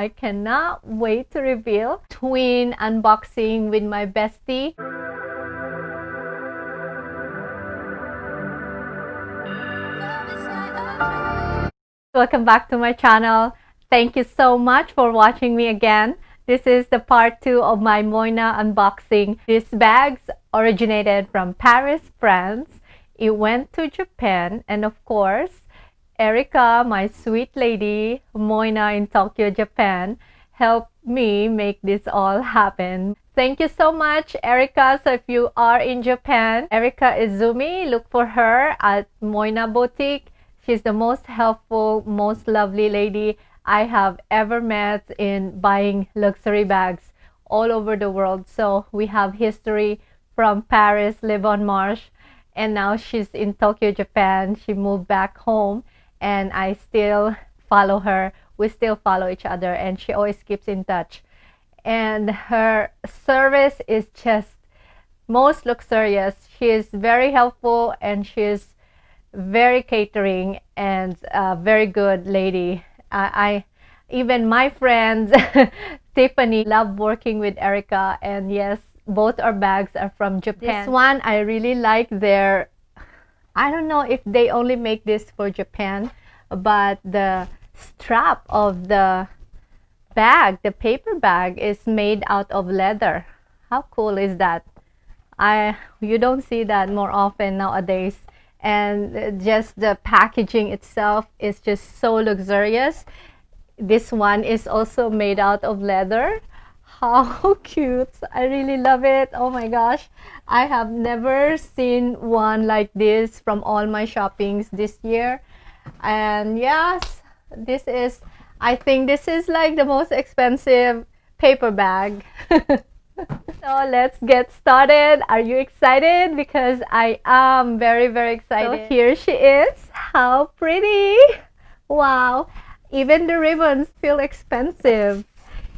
I cannot wait to reveal twin unboxing with my bestie. Welcome back to my channel. Thank you so much for watching me again. This is the part 2 of my Moyna unboxing. These bags originated from Paris, France. It went to Japan, and of course, Erica, my sweet lady, Moyna in Tokyo, Japan, helped me make this all happen. Thank you so much, Erica. So if you are in Japan, Erica Izumi, look for her at Moyna Boutique. She's the most helpful, most lovely lady I have ever met in buying luxury bags all over the world. So we have history from Paris, Le Bon Marche, and now she's in Tokyo, Japan. She moved back home, and I still follow her. We still follow each other, and she always keeps in touch. And her service is just most luxurious. She is very helpful, and she's very catering and a very good lady. I even my friends Tiffany love working with Erica, and yes, both our bags are from Japan. This one I really like their, I don't know if they only make this for Japan, but the strap of the bag, the paper bag, is made out of leather. How cool is that? You don't see that more often nowadays. And just the packaging itself is just so luxurious. This one is also made out of leather. How cute. I really love it. Oh my gosh, I have never seen one like this from all my shoppings this year. And yes, this is, I think this is like the most expensive paper bag. So let's get started. Are you excited? Because I am very, very excited. So here she is. How pretty. Wow. Even the ribbons feel expensive.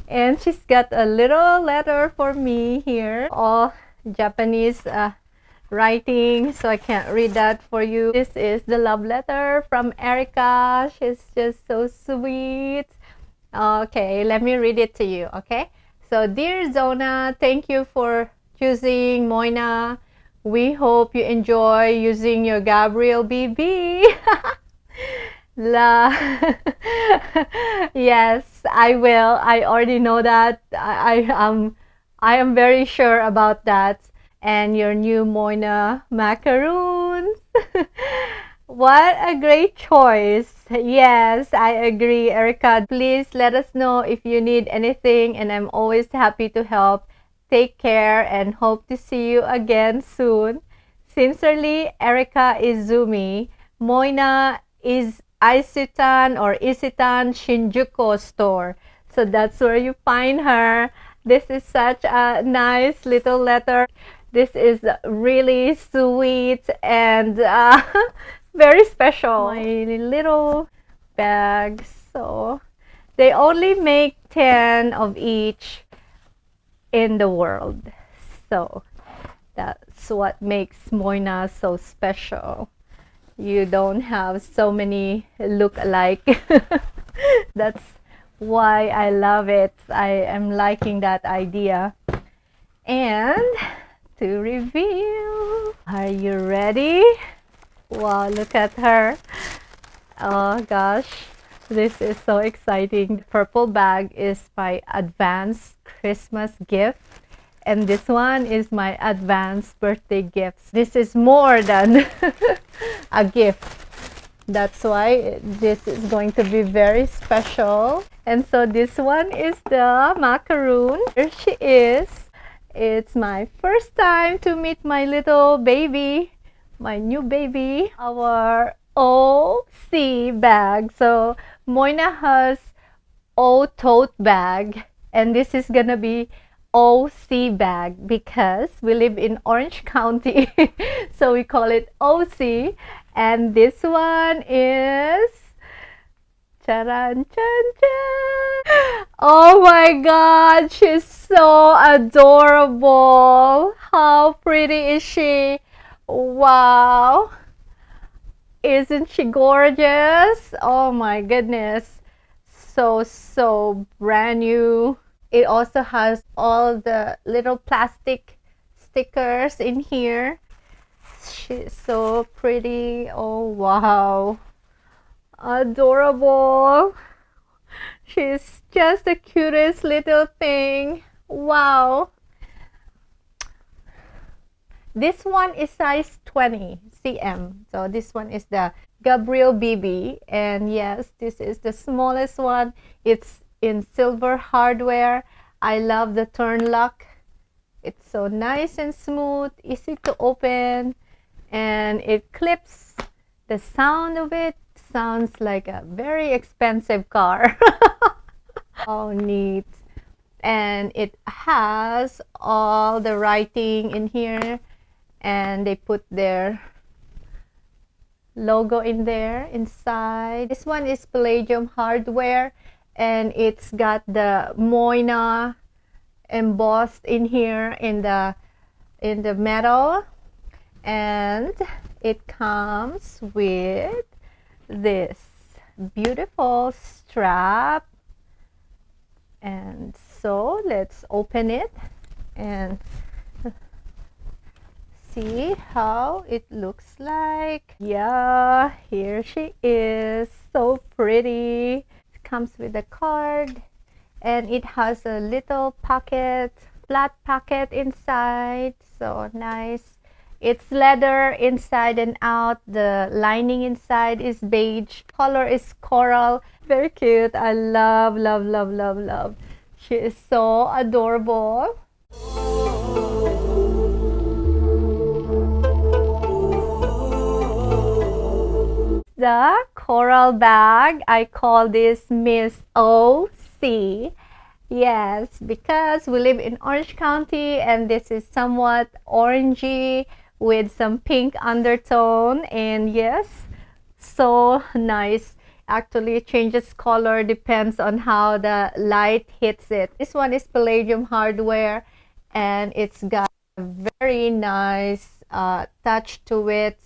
And she's got a little letter for me here. All Japanese writing, so I can't read that for you. This is the love letter from Erica. She's just so sweet. Okay, let me read it to you, okay? So, dear Zonna, thank you for choosing Moyna. We hope you enjoy using your Gabrielle BB. Yes, I will. I already know that. I am very sure about that. And your new Moyna macaroons. What a great choice. Yes, I agree, Erica. Please let us know if you need anything, and I'm always happy to help. Take care and hope to see you again soon. Sincerely, Erica Izumi. Moyna is Isitan or Isitan Shinjuku store. So that's where you find her. This is such a nice little letter. This is really sweet and very special. My little bags. So they only make 10 of each in the world. So that's what makes Moyna so special. You don't have so many look alike. That's why I love it. I am liking that idea. And to reveal, are you ready? Wow, look at her. Oh gosh, this is so exciting. The purple bag is my advance Christmas gift, and this one is my advance birthday gift. This is more than a gift. That's why this is going to be very special. And so this one is the macaroon. Here she is. It's my first time to meet my little baby, my new baby. Our OC bag. So Moyna has O tote bag, and this is gonna be OC bag because we live in Orange County. So we call it OC. And this one is charan, chan, chan. Oh my god, she's so adorable. How pretty is she? Wow. Isn't she gorgeous? Oh my goodness. so brand new. It also has all the little plastic stickers in here. She's so pretty. Oh wow, adorable. She's just the cutest little thing. Wow. This one is size 20 cm. So this one is the Gabrielle BB. And yes, this is the smallest one. It's in silver hardware. I love the turn lock. It's so nice and smooth, easy to open, and it clips. The sound of it sounds like a very expensive car. Oh, neat. And it has all the writing in here, and they put their logo in there inside. This one is Palladium hardware, and it's got the Moyna embossed in here in the metal, and it comes with this beautiful strap. And so let's open it and see how it looks like. Yeah, here she is, so pretty. It comes with a card, and it has a little pocket, flat pocket inside. So nice. It's leather inside and out. The lining inside is beige. Color is coral. Very cute. I love, love, love, love, love. She is so adorable. The coral bag, I call this Miss OC. Yes, because we live in Orange County, and this is somewhat orangey with some pink undertone. And yes, so nice. Actually, it changes color, depends on how the light hits it. This one is Palladium hardware, and it's got a very nice touch to it.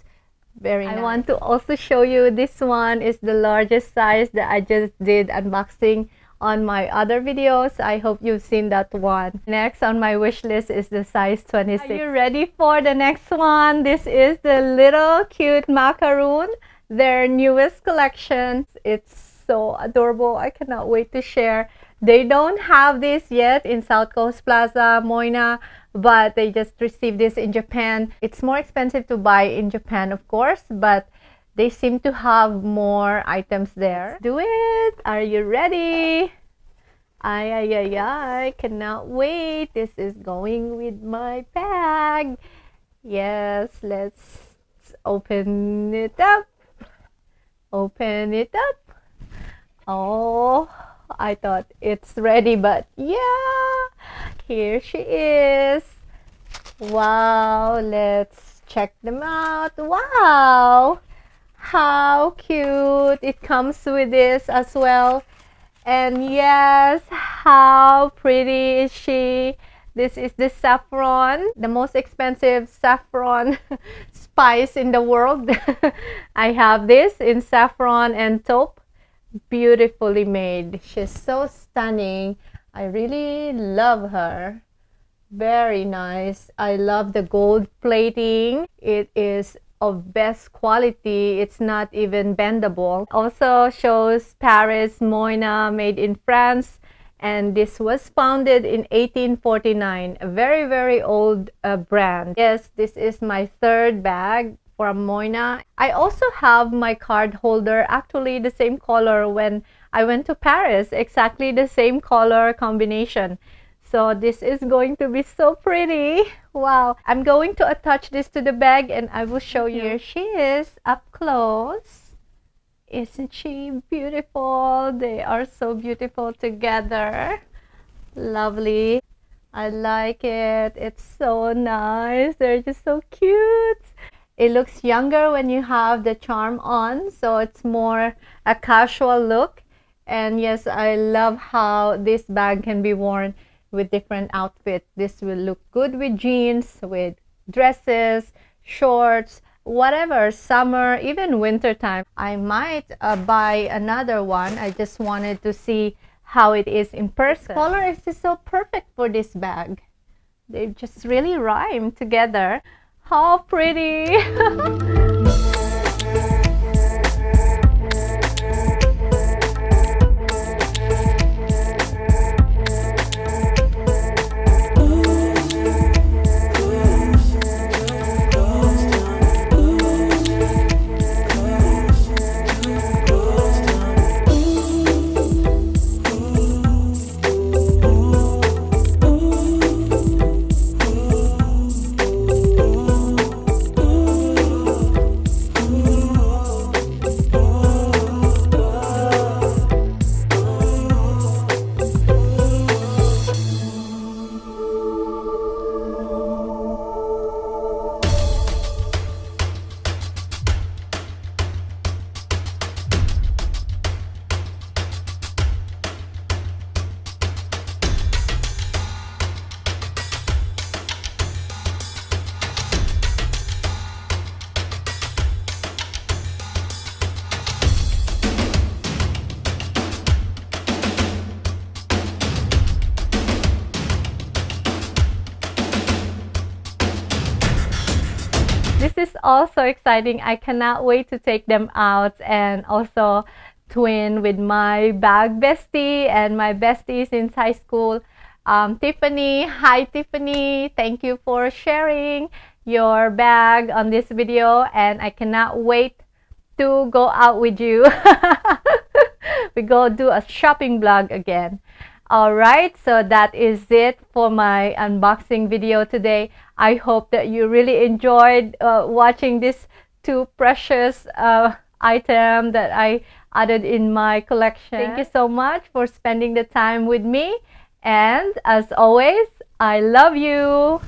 Very nice. I want to also show you, this one is the largest size that I just did unboxing on my other videos. I hope you've seen that one. Next on my wish list is the size 26. Are you ready for the next one? This is the little cute Macaron, their newest collection. It's so adorable. I cannot wait to share. They don't have this yet in South Coast Plaza, Moyna, but they just received this in Japan. It's more expensive to buy in Japan, of course, but they seem to have more items there. Let's do it. Are you ready? I cannot wait. This is going with my bag. Yes, let's open it up. Open it up. Oh, I thought it's ready, but yeah, here she is. Wow, let's check them out. Wow, how cute. It comes with this as well. And yes, how pretty is she? This is the saffron, the most expensive saffron spice in the world. I have this in saffron and taupe. Beautifully made. She's so stunning. I really love her. Very nice. I love the gold plating. It is of best quality. It's not even bendable. Also shows Paris, Moyna, made in France, and this was founded in 1849. A very, very old brand. Yes, this is my third bag from Moyna. I also have my card holder, actually the same color when I went to Paris, exactly the same color combination. So this is going to be so pretty. Wow. I'm going to attach this to the bag and I will show you. Here she is up close. Isn't she beautiful? They are so beautiful together. Lovely. I like it. It's so nice. They're just so cute. It looks younger when you have the charm on, so it's more a casual look. And yes, I love how this bag can be worn with different outfits. This will look good with jeans, with dresses, shorts, whatever, summer, even winter time. I might buy another one. I just wanted to see how it is in person. This color is just so perfect for this bag. They just really rhyme together. How pretty! This is also exciting. I cannot wait to take them out and also twin with my bag bestie and my bestie since high school, Tiffany. Hi, Tiffany. Thank you for sharing your bag on this video, and I cannot wait to go out with you. We go do a shopping vlog again. Alright, so that is it for my unboxing video today. I hope that you really enjoyed watching this two precious item that I added in my collection. Thank you so much for spending the time with me. And as always, I love you.